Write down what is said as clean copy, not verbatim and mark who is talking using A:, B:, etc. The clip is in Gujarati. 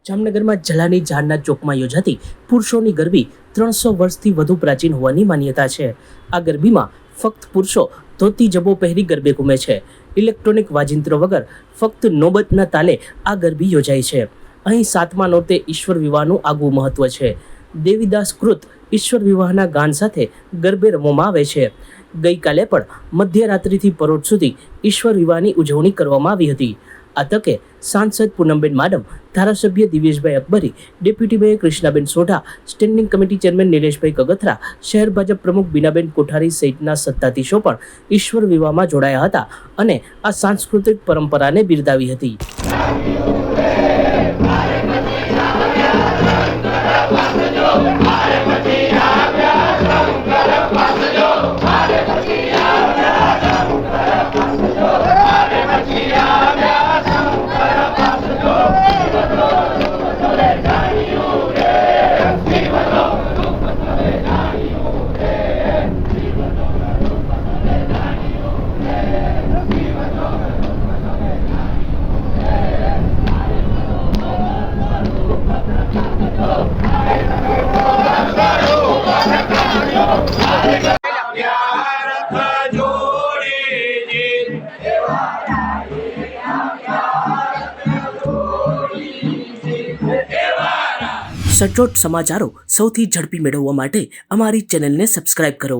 A: જામનગરમાં જલાની ઝાડના ચોકમાં યોજાતી પુરુષોની ગરબી 300 વર્ષથી વધુ પ્રાચીન હોવાની માન્યતા છે। આ ગરબીમાં ફક્ત પુરુષો ધોતી જબો પહેરી ગરબે ઘૂમે છે। ઇલેક્ટ્રોનિક વાજિંત્રો વગર ફક્ત નોબતના તાલે આ ગરબી યોજાય છે। અહીં 7મા નોરતે ઈશ્વર વિવાહનું આગવું મહત્વ છે। દેવીદાસ કૃત ઈશ્વર વિવાહના ગાન સાથે ગરબે રમવામાં આવે છે। ગઈકાલે પણ મધ્યરાત્રિથી પરોઢ સુધી ઈશ્વર વિવાહની ઉજવણી કરવામાં આવી હતી। આ તકે સાંસદ પૂનમબેન માડમ, ધારાસભ્ય Diveshbhai Akbari, deputy mayor Krishnaben Sodha, standing committee chairman Nileshbhai Kagathara, શહેર ભાજપ પ્રમુખ બીનાબેન કોઠારી સહિતના સત્તાધીશો પણ ઈશ્વર વિવાહમાં જોડાયા હતા અને આ સાંસ્કૃતિક પરંપરાને બિરદાવી હતી। સચોટ સમાચારો સૌથી ઝડપી મેળવવા માટે અમારી ચેનલને સબસ્ક્રાઇબ કરો।